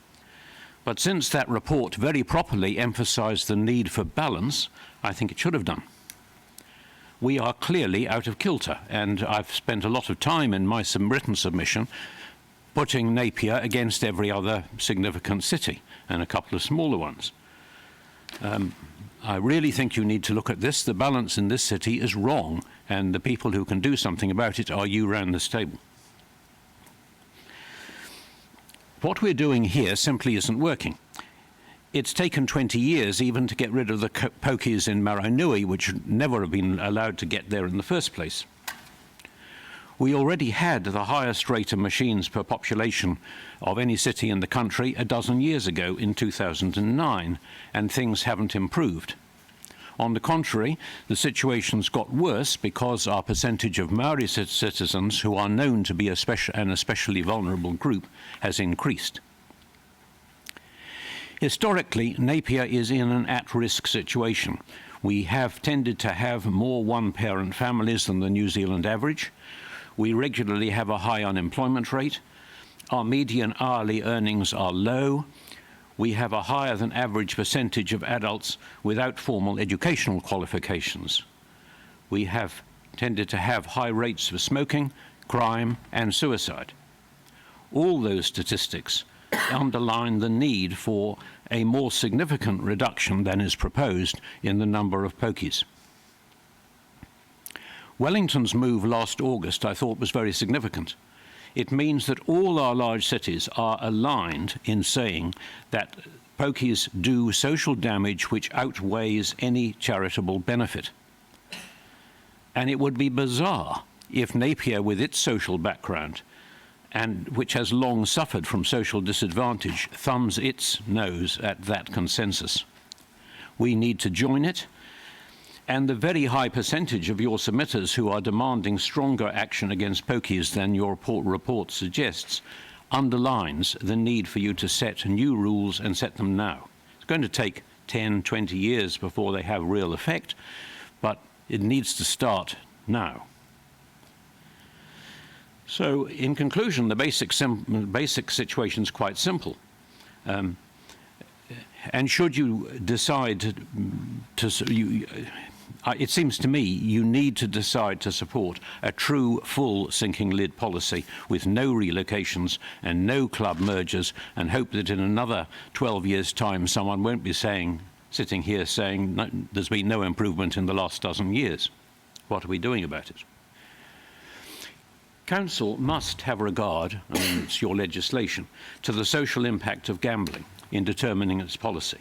But since that report very properly emphasised the need for balance, I think it should have done. We are clearly out of kilter, and I've spent a lot of time in my written submission putting Napier against every other significant city and a couple of smaller ones. I really think you need to look at this. The balance in this city is wrong, and the people who can do something about it are you round this table. What we're doing here simply isn't working. It's taken 20 years even to get rid of the pokies in Maranui, which never have been allowed to get there in the first place. We already had the highest rate of machines per population of any city in the country a dozen years ago in 2009, and things haven't improved. On the contrary, the situation's got worse because our percentage of Maori citizens who are known to be an especially vulnerable group has increased. Historically, Napier is in an at-risk situation. We have tended to have more one-parent families than the New Zealand average. We regularly have a high unemployment rate. Our median hourly earnings are low. We have a higher than average percentage of adults without formal educational qualifications. We have tended to have high rates of smoking, crime, and suicide. All those statistics underline the need for a more significant reduction than is proposed in the number of pokies. Wellington's move last August, I thought, was very significant. It means that all our large cities are aligned in saying that pokies do social damage which outweighs any charitable benefit. And it would be bizarre if Napier, with its social background, and which has long suffered from social disadvantage, thumbs its nose at that consensus. We need to join it. And the very high percentage of your submitters who are demanding stronger action against pokies than your report suggests underlines the need for you to set new rules and set them now. It's going to take 10, 20 years before they have real effect, but it needs to start now. So, in conclusion, the basic situation is quite simple. And should you decide it seems to me you need to decide to support a true full sinking lid policy with no relocations and no club mergers, and hope that in another 12 years' time someone won't be sitting here saying no, there's been no improvement in the last dozen years. What are we doing about it? Council must have regard, I mean it's your legislation, to the social impact of gambling in determining its policy.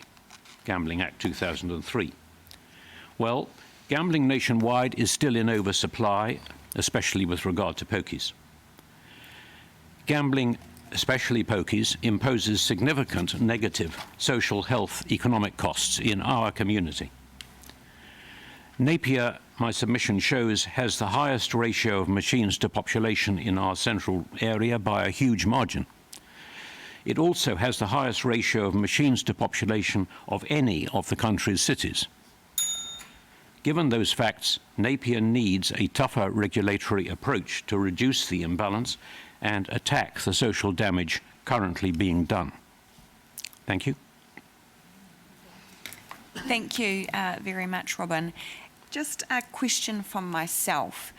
Gambling Act 2003. Well, gambling nationwide is still in oversupply, especially with regard to pokies. Gambling, especially pokies, imposes significant negative social, health, economic costs in our community. Napier, my submission shows, has the highest ratio of machines to population in our central area by a huge margin. It also has the highest ratio of machines to population of any of the country's cities. Given those facts, Napier needs a tougher regulatory approach to reduce the imbalance and attack the social damage currently being done. Thank you. Thank you very much, Robin. Just a question from myself.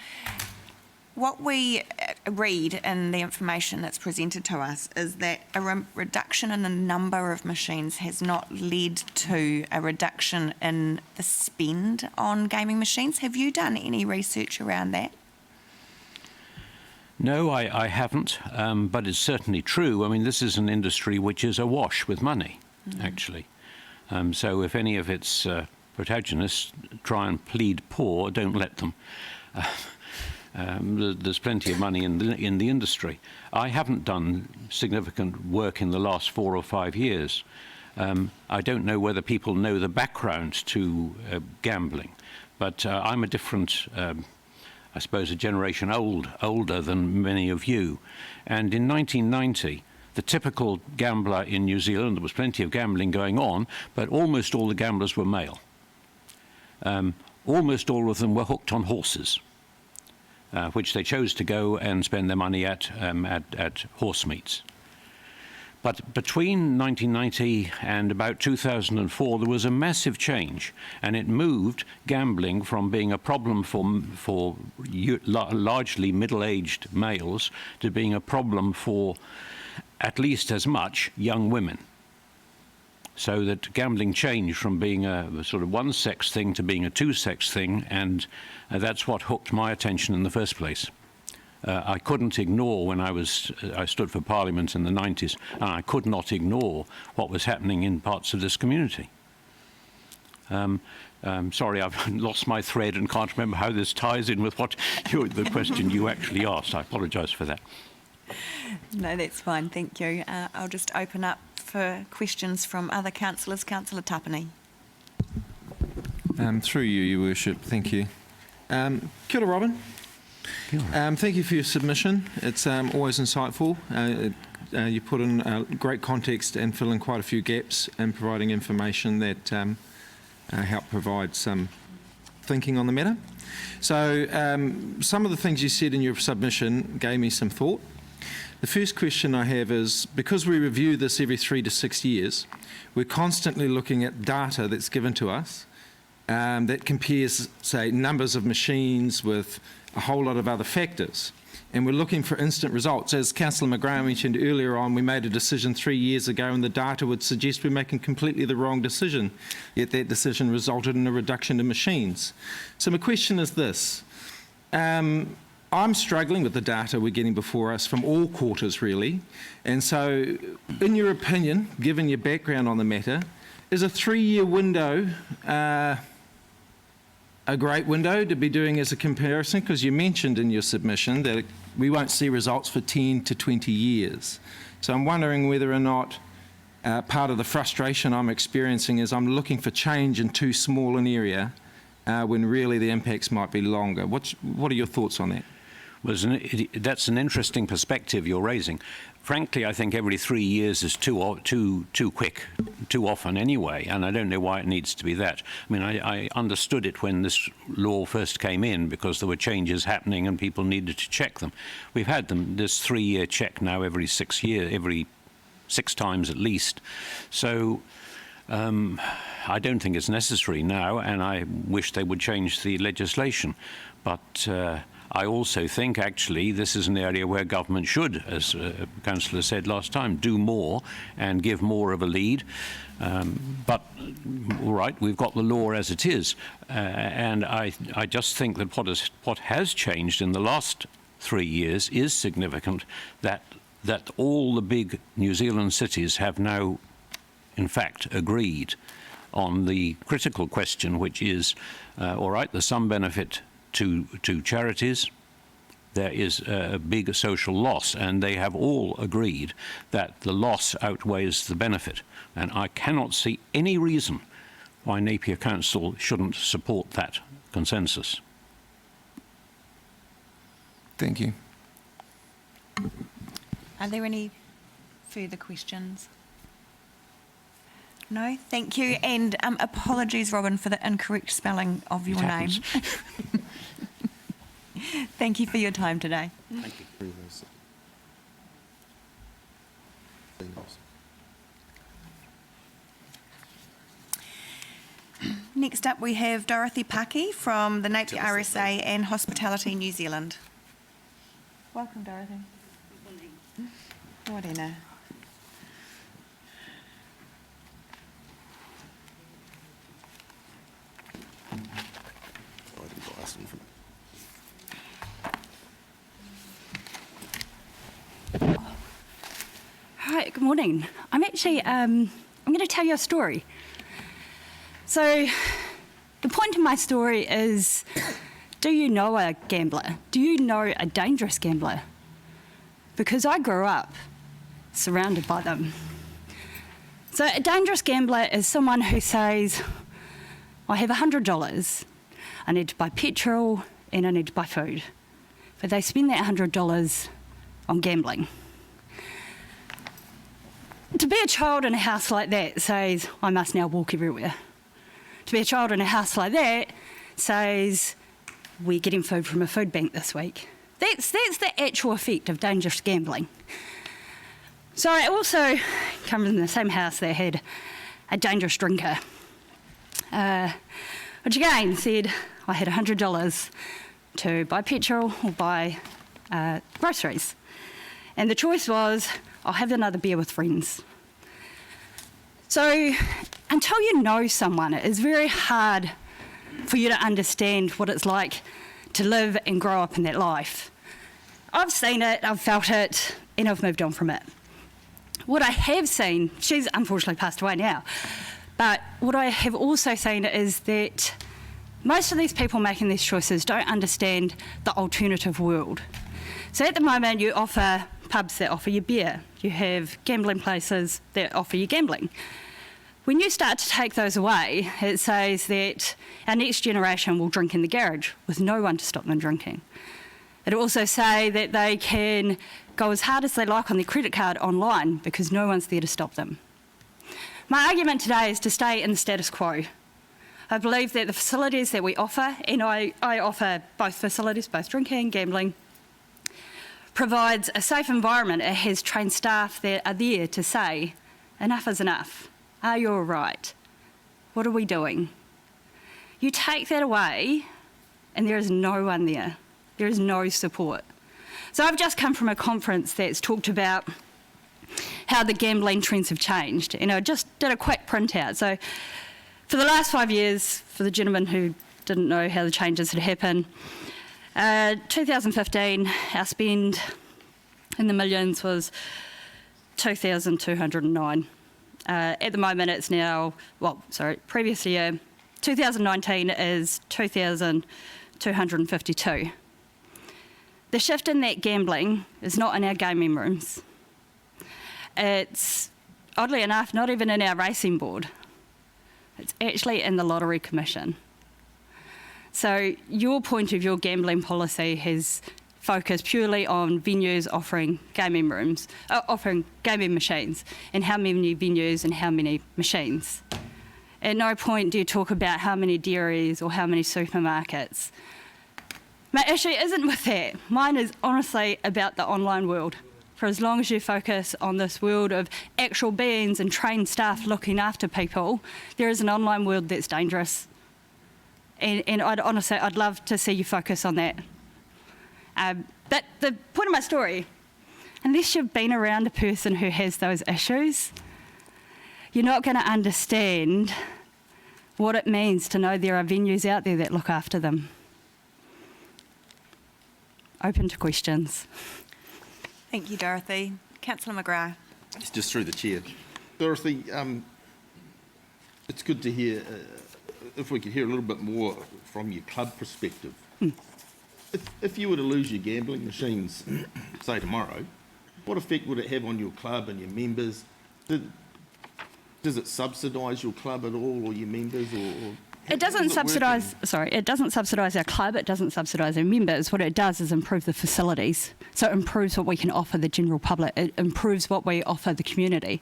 What we read in the information that's presented to us is that a reduction in the number of machines has not led to a reduction in the spend on gaming machines. Have you done any research around that? No, I haven't, but it's certainly true. I mean, this is an industry which is awash with money, actually. So if any of its protagonists try and plead poor, don't let them. There's plenty of money in the industry. I haven't done significant work in the last 4 or 5 years. I don't know whether people know the background to gambling, but I'm a different, I suppose, a generation older than many of you. And in 1990, the typical gambler in New Zealand, there was plenty of gambling going on, but almost all the gamblers were male. Almost all of them were hooked on horses. Which they chose to go and spend their money at horse meets. But between 1990 and about 2004, there was a massive change, and it moved gambling from being a problem for largely middle-aged males to being a problem for at least as much young women. So that gambling changed from being a sort of one-sex thing to being a two-sex thing, and that's what hooked my attention in the first place. I couldn't ignore when I stood for Parliament in the 90s, and I could not ignore what was happening in parts of this community. Sorry, I've lost my thread and can't remember how this ties in with the question you actually asked. I apologise for that. No, that's fine, thank you. I'll just open up for questions from other councillors. Councillor Tapani. Through you, Your Worship, thank you. Kia ora, Robin. Thank you for your submission. It's always insightful. You put in great context and fill in quite a few gaps in providing information that help provide some thinking on the matter. So some of the things you said in your submission gave me some thought. The first question I have is, because we review this every 3 to 6 years, we're constantly looking at data that's given to us that compares, say, numbers of machines with a whole lot of other factors. And we're looking for instant results. As Councillor McGrath mentioned earlier on, we made a decision 3 years ago and the data would suggest we're making completely the wrong decision, yet that decision resulted in a reduction in machines. So my question is this. I'm struggling with the data we're getting before us from all quarters, really. And so, in your opinion, given your background on the matter, is a 3-year window a great window to be doing as a comparison? Because you mentioned in your submission that we won't see results for 10 to 20 years. So I'm wondering whether or not part of the frustration I'm experiencing is I'm looking for change in too small an area when really the impacts might be longer. What are your thoughts on that? that's an interesting perspective you're raising. Frankly, I think every 3 years is too quick, too often anyway, and I don't know why it needs to be that. I mean, I understood it when this law first came in because there were changes happening and people needed to check them. We've had this 3-year check now every 6 years, every 6 times at least. So I don't think it's necessary now, and I wish they would change the legislation. But I also think, actually, this is an area where government should, as Councillor said last time, do more and give more of a lead. But, all right, we've got the law as it is. And I just think that what has changed in the last 3 years is significant, that all the big New Zealand cities have now, in fact, agreed on the critical question, which is, all right, there's some benefit to charities, there is a big social loss, and they have all agreed that the loss outweighs the benefit. And I cannot see any reason why Napier Council shouldn't support that consensus. Thank you. Are there any further questions? No, thank you. And apologies, Robin, for the incorrect spelling of your name. Thank you for your time today. Thank you. Next up, we have Dorothy Paki from the Napier RSA and Hospitality New Zealand. Welcome, Dorothy. Morena. Hi, good morning. I'm actually, I'm going to tell you a story. So, the point of my story is, do you know a gambler? Do you know a dangerous gambler? Because I grew up surrounded by them. So, a dangerous gambler is someone who says, I have $100, I need to buy petrol and I need to buy food. But they spend that $100 on gambling. To be a child in a house like that says, I must now walk everywhere. To be a child in a house like that says, we're getting food from a food bank this week. That's the actual effect of dangerous gambling. So I also come from the same house that had a dangerous drinker, which again said I had $100 to buy petrol or buy groceries. And the choice was, I'll have another beer with friends. So until you know someone, it is very hard for you to understand what it's like to live and grow up in that life. I've seen it, I've felt it, and I've moved on from it. What I have seen, she's unfortunately passed away now, but what I have also seen is that most of these people making these choices don't understand the alternative world. So at the moment you offer pubs that offer you beer, you have gambling places that offer you gambling. When you start to take those away, it says that our next generation will drink in the garage with no one to stop them drinking. It will also say that they can go as hard as they like on their credit card online because no one's there to stop them. My argument today is to stay in the status quo. I believe that the facilities that we offer, and I offer both facilities, both drinking and gambling, provides a safe environment. It has trained staff that are there to say, enough is enough. Are you all right? What are we doing? You take that away and there is no one there. There is no support. So I've just come from a conference that's talked about how the gambling trends have changed. And I just did a quick printout. So for the last 5 years, for the gentleman who didn't know how the changes had happened, 2015, our spend in the millions was 2,209. At the moment, it's now, previous year, 2019 is 2,252. The shift in that gambling is not in our gaming rooms. It's, oddly enough, not even in our racing board. It's actually in the Lottery Commission. So your point of your gambling policy has focus purely on venues offering gaming rooms, offering gaming machines, and how many venues and how many machines. At no point do you talk about how many dairies or how many supermarkets. My issue isn't with that. Mine is honestly about the online world. For as long as you focus on this world of actual beings and trained staff looking after people, there is an online world that's dangerous. And I'd love to see you focus on that. But the point of my story, unless you've been around a person who has those issues, you're not going to understand what it means to know there are venues out there that look after them. Open to questions. Thank you, Dorothy. Councillor McGrath. It's just through the chair. Dorothy, it's good to hear, if we could hear a little bit more from your club perspective. If you were to lose your gambling machines, say tomorrow, what effect would it have on your club and your members? Does it subsidise your club at all, or your members, or it doesn't subsidise. Sorry, it doesn't subsidise our club. It doesn't subsidise our members. What it does is improve the facilities. So it improves what we can offer the general public. It improves what we offer the community.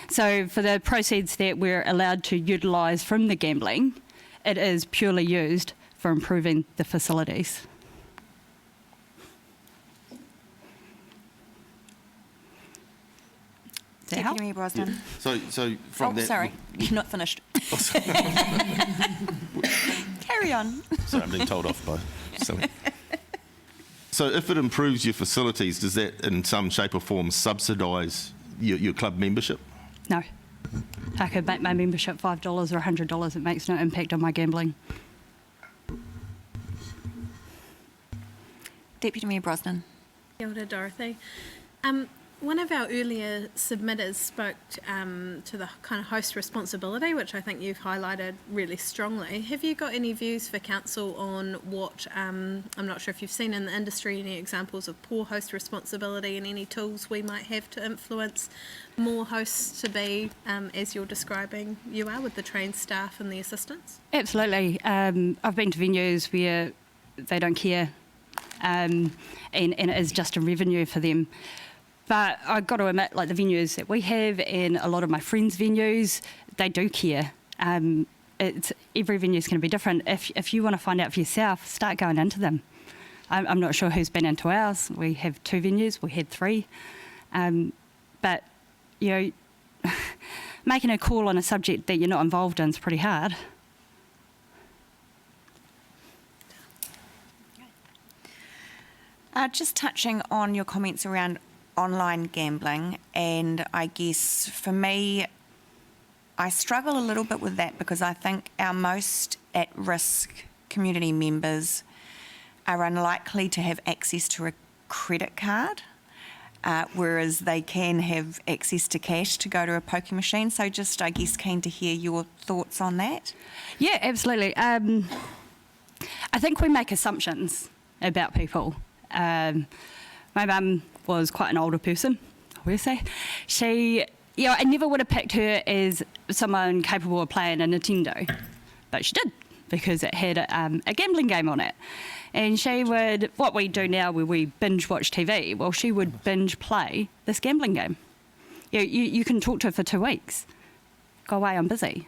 So for the proceeds that we're allowed to utilise from the gambling, it is purely used for improving the facilities. Deputy Mayor Brosnan. So from that... sorry, you're not finished. Carry on. Sorry, I'm being told off by someone. So if it improves your facilities, does that in some shape or form subsidise your club membership? No. I could make my membership $5 or $100. It makes no impact on my gambling. Deputy Mayor Brosnan. Kia ora, Dorothy. One of our earlier submitters spoke to the kind of host responsibility, which I think you've highlighted really strongly. Have you got any views for council on what, I'm not sure if you've seen in the industry any examples of poor host responsibility and any tools we might have to influence more hosts to be, as you're describing you are, with the trained staff and the assistants? Absolutely. I've been to venues where they don't care and it is just a revenue for them. But I've got to admit, like the venues that we have and a lot of my friends' venues, they do care. Every venue is going to be different. If you want to find out for yourself, start going into them. I'm not sure who's been into ours. We have 2 venues. We had 3. But, you know, making a call on a subject that you're not involved in is pretty hard. Just touching on your comments around online gambling, and I guess for me, I struggle a little bit with that because I think our most at-risk community members are unlikely to have access to a credit card, whereas they can have access to cash to go to a poker machine. So just, I guess, keen to hear your thoughts on that. Yeah, absolutely. I think we make assumptions about people. My mum was quite an older person, I will say. She, you know, I never would have picked her as someone capable of playing a Nintendo, but she did because it had a gambling game on it. And she would, what we do now where we binge watch TV, well, she would binge play this gambling game. You can talk to her for 2 weeks. Go away, I'm busy.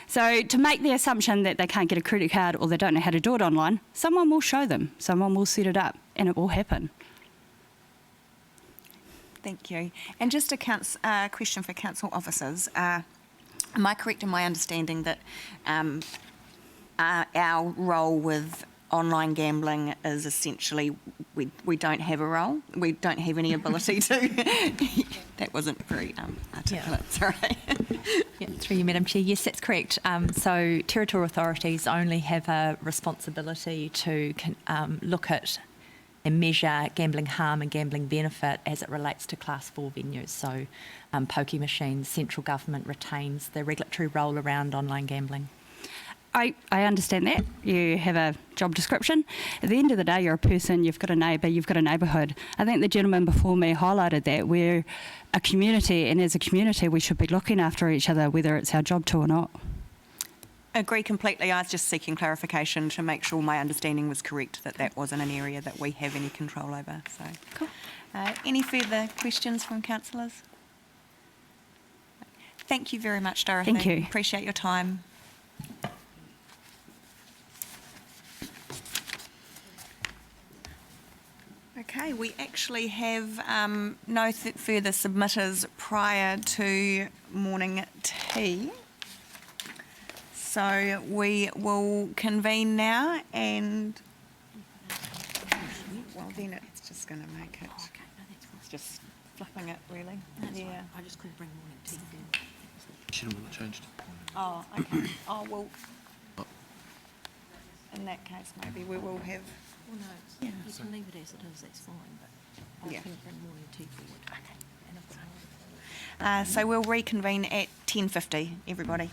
So to make the assumption that they can't get a credit card or they don't know how to do it online, someone will show them, someone will set it up, and it will happen. Thank you. And just a question for council officers. Am I correct in my understanding that our role with online gambling is essentially we don't have a role? We don't have any ability to... That wasn't very articulate, sorry. Yeah, through you, Madam Chair. Yes, that's correct. So territorial authorities only have a responsibility to look at and measure gambling harm and gambling benefit as it relates to Class 4 venues. So pokie machines, central government retains the regulatory role around online gambling. I understand that. You have a job description. At the end of the day, you're a person, you've got a neighbour, you've got a neighbourhood. I think the gentleman before me highlighted that we're a community, and as a community we should be looking after each other, whether it's our job to or not. agree completely. I was just seeking clarification to make sure my understanding was correct, that that wasn't an area that we have any control over. So, Cool. Any further questions from councillors? Thank you very much, Dorothy. Thank you. Appreciate your time. Okay, we actually have no further submitters prior to morning tea. So we will convene now and, well then it's just going to make it, it's just flipping it really. Yeah. I just couldn't bring morning tea. Should have changed. Oh, okay. Oh, well, in that case maybe we will have, Well, no, Yeah. you can leave it as it is, that's fine, but I Yeah. couldn't bring morning tea forward. so we'll reconvene at 10:50, everybody.